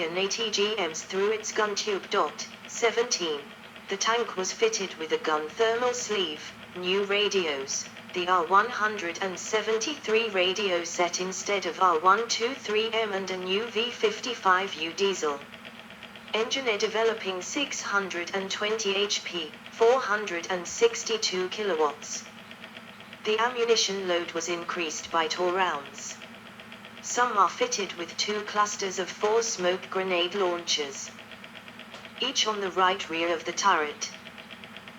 and ATGMs through its gun tube. 17. The tank was fitted with a gun thermal sleeve, new radios, the R173 radio set instead of R123M, and a new V55U diesel engine, developing 620 HP, 462 kilowatts. The ammunition load was increased by 2 rounds. Some are fitted with 2 clusters of 4 smoke grenade launchers, each on the right rear of the turret.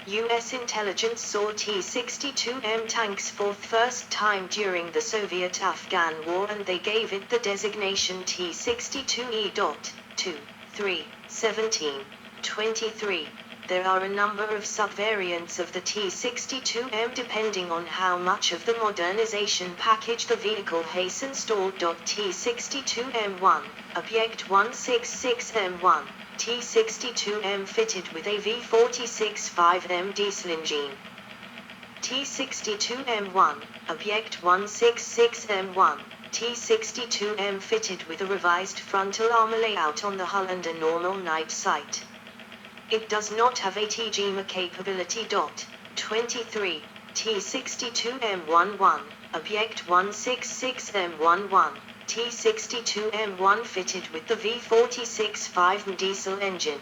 U.S. intelligence saw T-62M tanks for the first time during the Soviet-Afghan War, and they gave it the designation T-62E. 2, 3, 17, 23. There are a number of subvariants of the T-62M depending on how much of the modernization package the vehicle has installed. T-62M1, Object 166M1, T-62M fitted with a V46-5M diesel engine. T-62M1, Object 166M1, T-62M fitted with a revised frontal armor layout on the hull and a normal night sight. It does not have ATGM capability. 23. T-62M11, Object 166M11, T-62M1 fitted with the V46-5M diesel engine.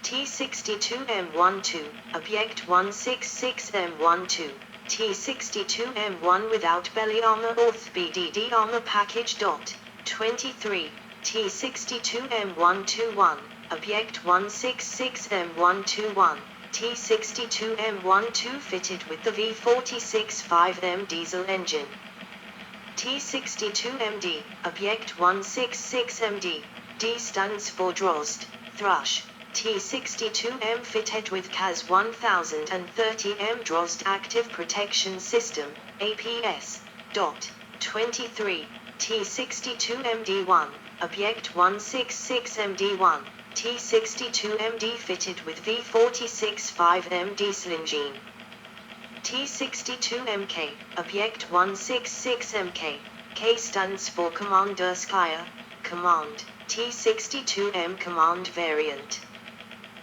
T-62M12, Object 166M12, T-62M1 without belly armor or BDD armor package. 23. T-62M121, Object 166M121, T-62M12 fitted with the V46-5M diesel engine. T-62MD, Object 166MD, D stands for Drozd, Thrush. T-62M fitted with CAS 1030M Drozd Active Protection System, APS. 23. T-62MD1, Object 166MD1, T-62MD fitted with V46-5M diesel engine. T-62MK, Object 166MK, K stands for Kommanderskaya, Command, T-62M Command variant.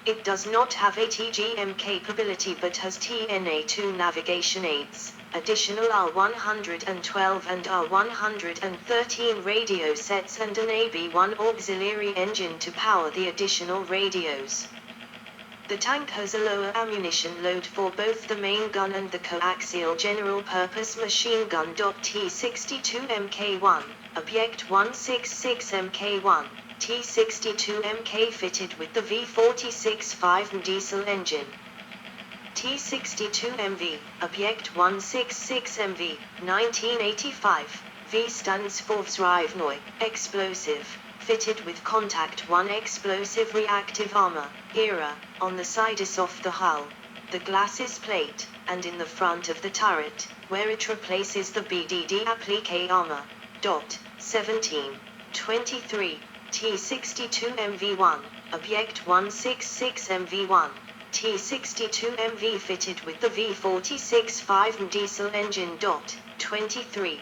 It does not have ATGM capability but has TNA2 navigation aids, additional R112 and R113 radio sets, and an AB1 auxiliary engine to power the additional radios. The tank has a lower ammunition load for both the main gun and the coaxial general-purpose machine gun. T-62MK1, Object 166MK1, T-62MK fitted with the V46-5M diesel engine. T-62MV, Object 166MV, 1985, V stands for Vzrivnoy, explosive, fitted with Contact 1 explosive reactive armor, ERA, on the sides of the hull, the glacis plate, and in the front of the turret, where it replaces the BDD applique armor. 17. 23. T-62MV1, Object 166MV1, T-62MV fitted with the V46-5M diesel engine. 23.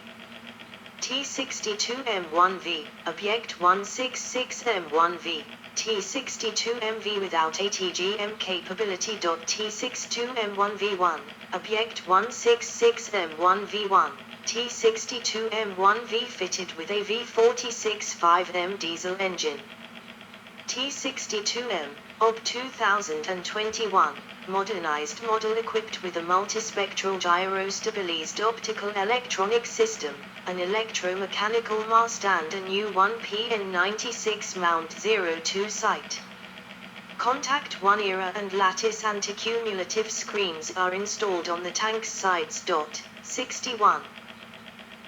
T-62M1V, Object 166M1V, T-62MV without ATGM capability. T-62M1V1, Object 166M1V1, T-62M1V fitted with a V46-5M diesel engine. T-62M, OB 2021, modernized model equipped with a multispectral gyro-stabilized optical electronic system, an electromechanical mast and a new 1PN96 Mount 02 sight. Contact 1 ERA and lattice anti-cumulative screens are installed on the tank's sides. 61.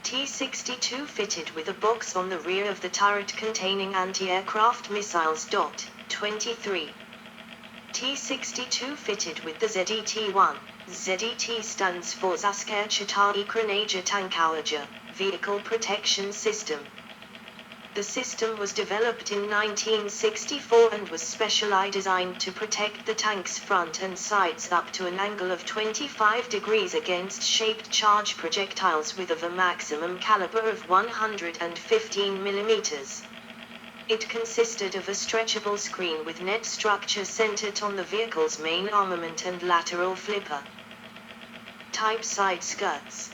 T-62 fitted with a box on the rear of the turret containing anti-aircraft missiles. 23. T-62 fitted with the ZET-1. ZET stands for Zasker Chita'i Kranaja Tankawaja, Vehicle Protection System. The system was developed in 1964 and was specially designed to protect the tank's front and sides up to an angle of 25 degrees against shaped charge projectiles with a maximum caliber of 115 mm. It consisted of a stretchable screen with net structure centered on the vehicle's main armament and lateral flipper. Type side skirts.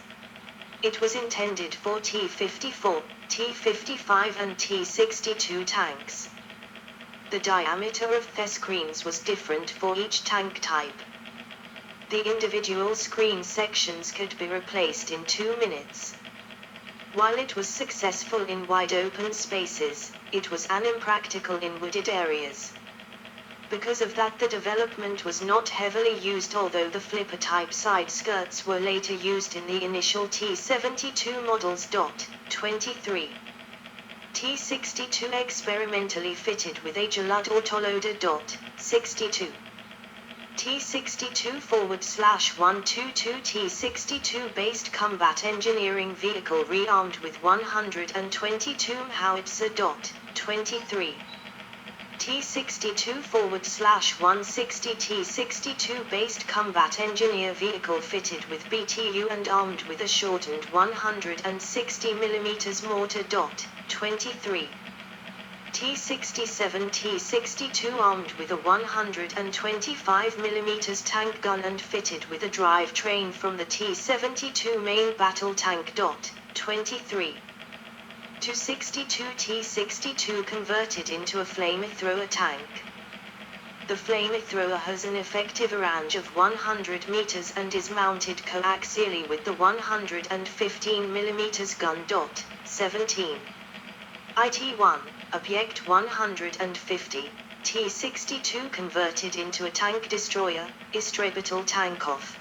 It was intended for T-54, T-55 and T-62 tanks. The diameter of the screens was different for each tank type. The individual screen sections could be replaced in 2 minutes. While it was successful in wide open spaces, it was impractical in wooded areas. Because of that, the development was not heavily used, although the flipper-type side skirts were later used in the initial T-72 models. 23. T-62 experimentally fitted with a Gillard autoloader. 62. T-62/122 T-62 based combat engineering vehicle rearmed with 122 howitzer. 23. T-62/160 T-62 based combat engineer vehicle fitted with BTU and armed with a shortened 160 mm mortar. 23. T-67 T-62 armed with a 125 mm tank gun and fitted with a drivetrain from the T-72 main battle tank. 23. Tu-62 T-62 converted into a flamethrower tank. The flamethrower has an effective range of 100 meters and is mounted coaxially with the 115 mm gun. 17. IT-1, Object 150, T-62 converted into a tank destroyer, Istrebital Tankov.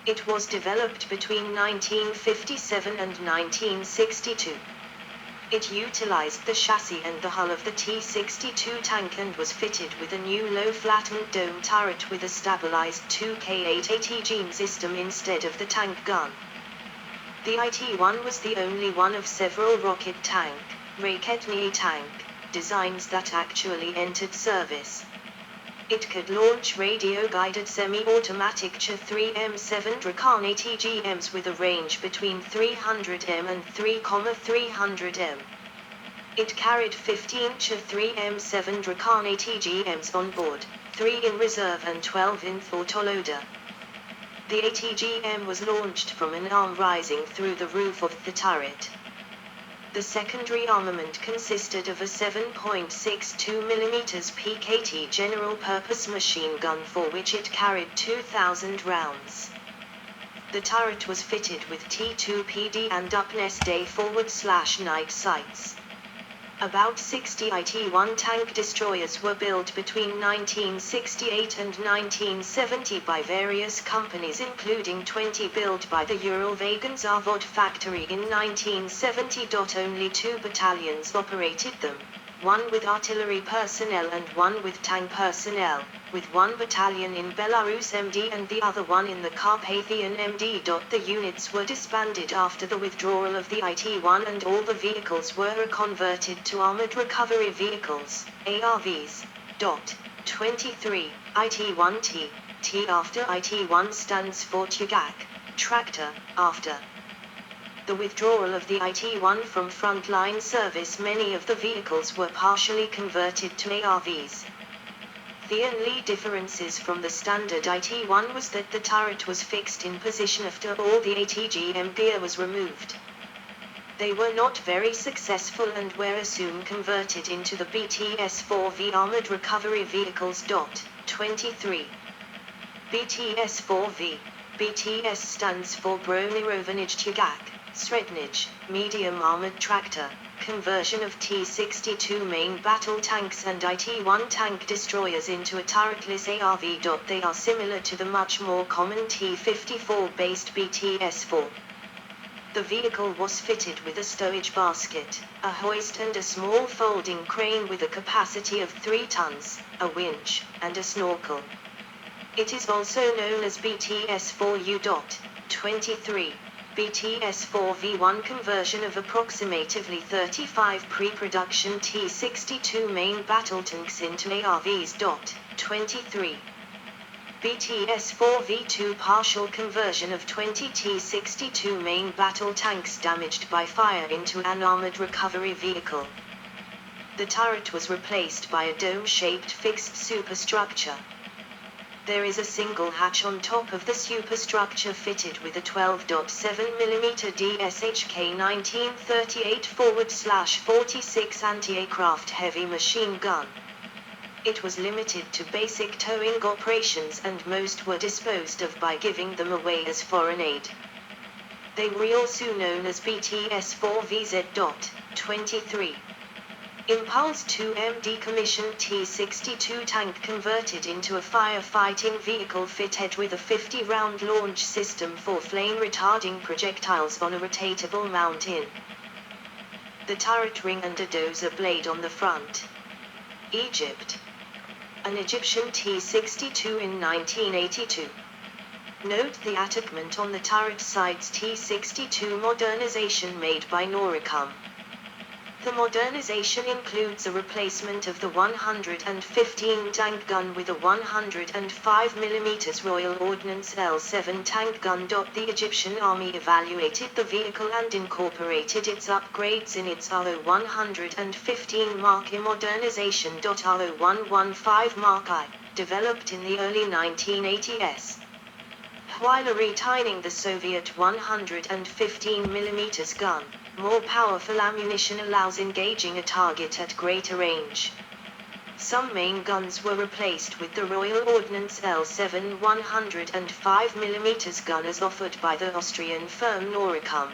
It was developed between 1957 and 1962. It utilized the chassis and the hull of the T-62 tank and was fitted with a new low-flattened dome turret with a stabilized 2K8 ATG system instead of the tank gun. The IT-1 was the only one of several rocket tank, Raketny tank, designs that actually entered service. It could launch radio-guided semi-automatic Ch-3M7 Drakan ATGMs with a range between 300 m and 3,300 m. It carried 15 Ch-3M7 Drakan ATGMs on board, 3 in reserve and 12 in autoloader. The ATGM was launched from an arm rising through the roof of the turret. The secondary armament consisted of a 7.62 mm PKT general-purpose machine gun for which it carried 2,000 rounds. The turret was fitted with T-2PD and up-nest day forward/night sights. About 60 IT-1 tank destroyers were built between 1968 and 1970 by various companies, including 20 built by the Uralvagon Zavod factory in 1970. Only 2 battalions operated them, one with artillery personnel and one with tank personnel, with one battalion in Belarus MD and the other one in the Carpathian MD. The units were disbanded after the withdrawal of the IT-1 and all the vehicles were converted to armored recovery vehicles, ARVs. 23. IT-1T, T after IT-1 stands for Tugak, tractor, after the withdrawal of the IT-1 from frontline service, many of the vehicles were partially converted to ARVs. The only differences from the standard IT-1 was that the turret was fixed in position after all the ATGM gear was removed. They were not very successful and were soon converted into the BTS-4V armored recovery vehicles. 23. BTS-4V. BTS stands for Bronirovnij Tugak, Srednij, medium armored tractor. Conversion of T-62 main battle tanks and IT-1 tank destroyers into a turretless ARV. They are similar to the much more common T-54 based BTS-4. The vehicle was fitted with a stowage basket, a hoist and a small folding crane with a capacity of 3 tons, a winch, and a snorkel. It is also known as BTS-4U. 23. BTS-4V1 conversion of approximately 35 pre-production T-62 main battle tanks into ARVs. 23. BTS-4V2 partial conversion of 20 T-62 main battle tanks damaged by fire into an armored recovery vehicle. The turret was replaced by a dome-shaped fixed superstructure. There is a single hatch on top of the superstructure fitted with a 12.7mm DSHK 1938/46 anti-aircraft heavy machine gun. It was limited to basic towing operations and most were disposed of by giving them away as foreign aid. They were also known as BTS-4VZ.23. Impulse 2M decommissioned T-62 tank converted into a firefighting vehicle fitted with a 50-round launch system for flame-retarding projectiles on a rotatable mount-in. The turret ring and a dozer blade on the front. Egypt. An Egyptian T-62 in 1982. Note the attachment on the turret side's T-62 modernization made by Noricom. The modernization includes a replacement of the 115 tank gun with a 105mm Royal Ordnance L7 tank gun. The Egyptian Army evaluated the vehicle and incorporated its upgrades in its RO-115 Mark I modernization. RO-115 Mark I, developed in the early 1980s. While retining the Soviet 115mm gun, more powerful ammunition allows engaging a target at greater range. Some main guns were replaced with the Royal Ordnance L7 105mm gun as offered by the Austrian firm Noricom.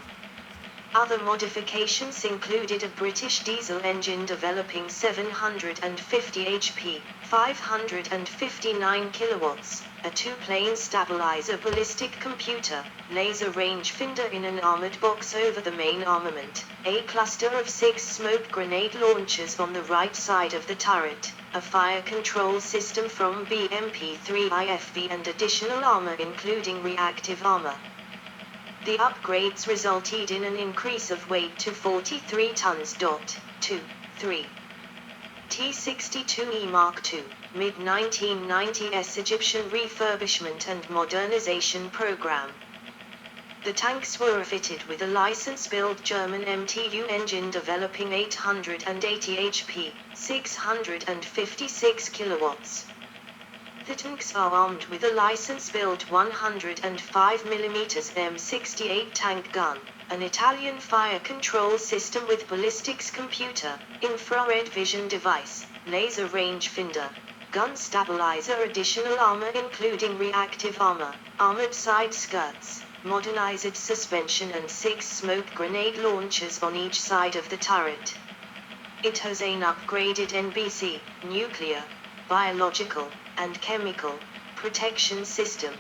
Other modifications included a British diesel engine developing 750 HP, 559 kilowatts, a two-plane stabilizer ballistic computer, laser rangefinder in an armored box over the main armament, a cluster of 6 smoke grenade launchers on the right side of the turret, a fire control system from BMP-3 and additional armor including reactive armor. The upgrades resulted in an increase of weight to 43 tons. 2.3. T-62E Mark II, mid-1990s Egyptian refurbishment and modernization program. The tanks were fitted with a license-built German MTU engine developing 880 HP, 656 kilowatts. The tanks are armed with a license-built 105mm M68 tank gun, an Italian fire control system with ballistics computer, infrared vision device, laser rangefinder, gun stabilizer, additional armor including reactive armor, armored side skirts, modernized suspension and 6 smoke grenade launchers on each side of the turret. It has an upgraded NBC, nuclear, biological, and chemical protection system.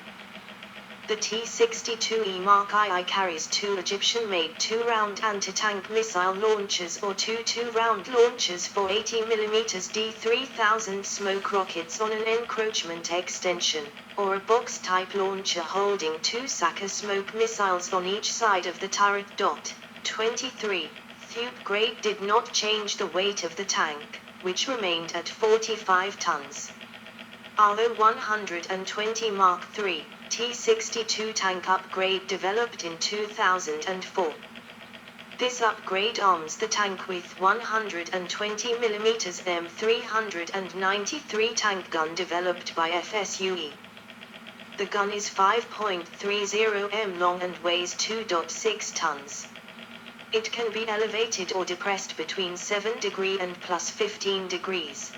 The T-62E Mark I carries 2 Egyptian-made 2-round anti-tank missile launchers or 2 2-round launchers for 80mm D3000 smoke rockets on an encroachment extension, or a box-type launcher holding 2 Saka smoke missiles on each side of the turret. 23. The upgrade did not change the weight of the tank, which remained at 45 tons. RO-120 Mark III, T-62 tank upgrade developed in 2004. This upgrade arms the tank with 120mm M393 tank gun developed by FSUE. The gun is 5.30 m long and weighs 2.6 tons. It can be elevated or depressed between 7 degrees and plus 15 degrees.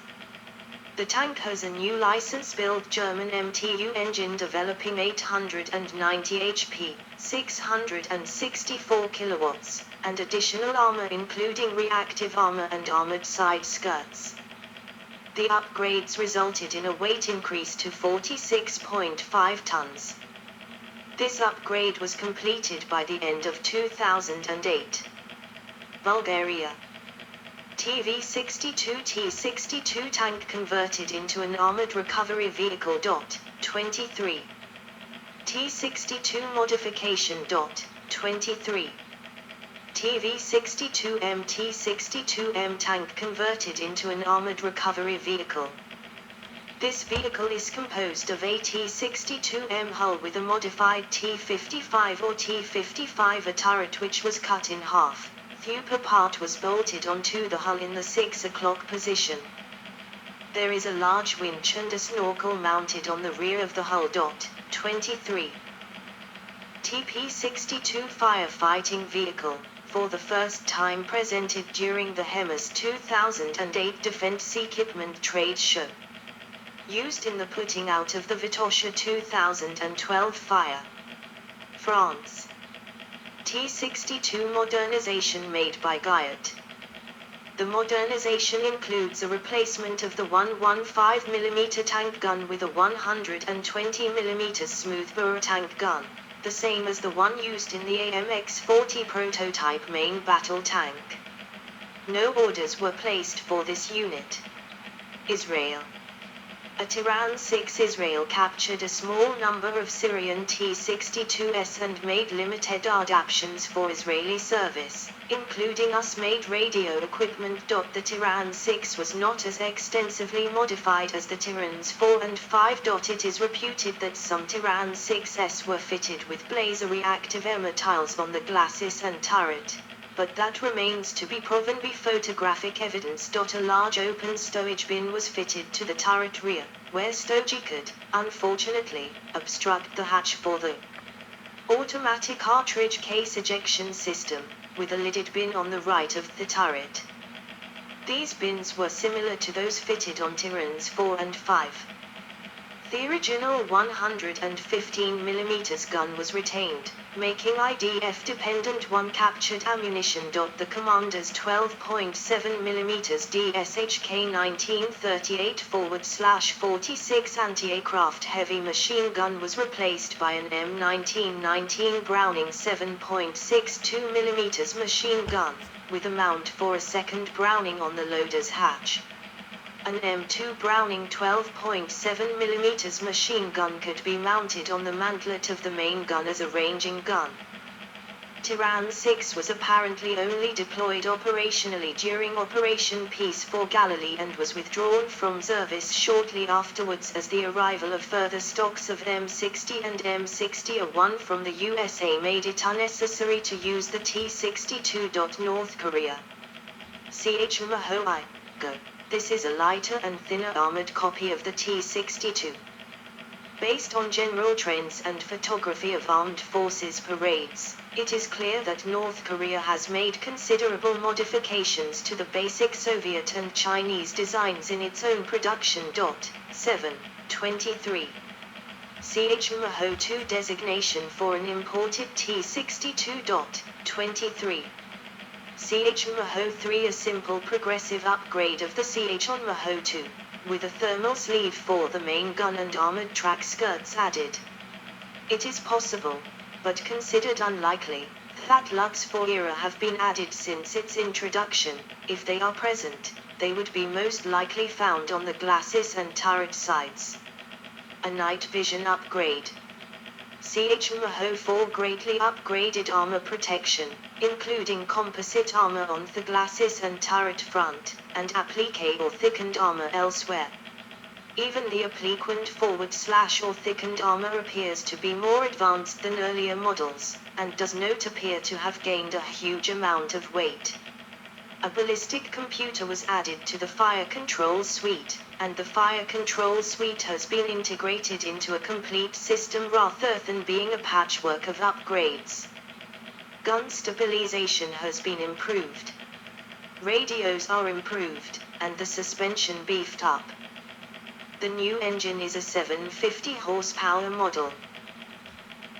The tank has a new license-built German MTU engine developing 890 HP, 664 kilowatts, and additional armor including reactive armor and armored side skirts. The upgrades resulted in a weight increase to 46.5 tons. This upgrade was completed by the end of 2008. Bulgaria. TV-62 T-62 tank converted into an armored recovery vehicle. 23. T-62 modification. 23. TV-62M T-62M tank converted into an armored recovery vehicle. This vehicle is composed of a T-62M hull with a modified T-55 or T-55A turret which was cut in half. The upper part was bolted onto the hull in the 6 o'clock position. There is a large winch and a snorkel mounted on the rear of the hull. 23. TP-62 firefighting vehicle, for the first time presented during the HEMAS 2008 Defense Equipment Trade Show. Used in the putting out of the Vitosha 2012 fire. France. T-62 modernization made by Guyot. The modernization includes a replacement of the 115mm tank gun with a 120mm smoothbore tank gun, the same as the one used in the AMX-40 prototype main battle tank. No orders were placed for this unit. Israel. At Iran 6, Israel captured a small number of Syrian T-62s and made limited adaptations for Israeli service, including US-made radio equipment. The Iran 6 was not as extensively modified as the Tirans 4 and 5. It is reputed that some Iran 6s were fitted with blazer reactive emmer tiles on the glacis and turret, but that remains to be proven by photographic evidence. A large open stowage bin was fitted to the turret rear, where stowage could, unfortunately, obstruct the hatch for the automatic cartridge case ejection system, with a lidded bin on the right of the turret. These bins were similar to those fitted on Tirans 4 and 5. The original 115mm gun was retained, making IDF-dependent one captured ammunition. The commander's 12.7mm DSHK 1938/46 anti-aircraft heavy machine gun was replaced by an M1919 Browning 7.62mm machine gun, with a mount for a second Browning on the loader's hatch. An M2 Browning 12.7mm machine gun could be mounted on the mantlet of the main gun as a ranging gun. Tiran 6 was apparently only deployed operationally during Operation Peace for Galilee and was withdrawn from service shortly afterwards as the arrival of further stocks of M60 and M60A1 from the USA made it unnecessary to use the T-62. North Korea. CH-MHO-I. Go. This is a lighter and thinner armored copy of the T-62. Based on general trends and photography of armed forces parades, it is clear that North Korea has made considerable modifications to the basic Soviet and Chinese designs in its own production. 23. CH-MHO-2 designation for an imported T-62. 23. CH-MHO-3 a simple progressive upgrade of the CH-MHO-2, with a thermal sleeve for the main gun and armored track skirts added. It is possible, but considered unlikely, that Lux 4 era have been added since its introduction. If they are present, they would be most likely found on the glacis and turret sides. A night vision upgrade. CH-MHO-4 greatly upgraded armor protection, including composite armor on the glacis and turret front, and applique or thickened armor elsewhere. Even the appliquant forward/or thickened armor appears to be more advanced than earlier models, and does not appear to have gained a huge amount of weight. A ballistic computer was added to the fire control suite, and the fire control suite has been integrated into a complete system rather than being a patchwork of upgrades. Gun stabilization has been improved. Radios are improved, and the suspension beefed up. The new engine is a 750 horsepower model,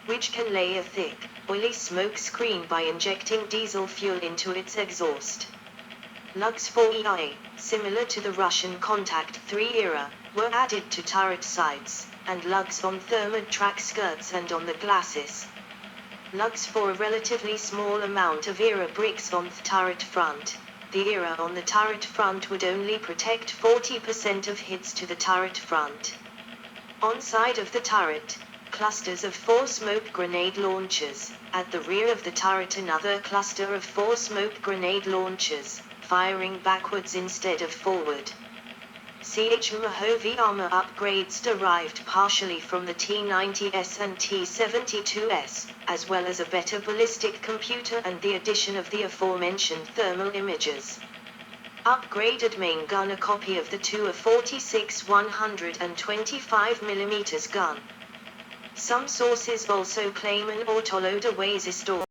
which can lay a thick, oily smoke screen by injecting diesel fuel into its exhaust. Lugs 4EI, similar to the Russian Contact 3 era, were added to turret sides, and lugs on thermid track skirts and on the glacis. Lugs for a relatively small amount of era bricks on the turret front. The era on the turret front would only protect 40% of hits to the turret front. On side of the turret, clusters of 4 smoke grenade launchers. At the rear of the turret another cluster of 4 smoke grenade launchers, firing backwards instead of forward. CH-Mahovey armor upgrades derived partially from the T-90S and T-72S, as well as a better ballistic computer and the addition of the aforementioned thermal imagers. Upgraded main gun, a copy of the Tu-46 125mm gun. Some sources also claim an autoloader weighs stored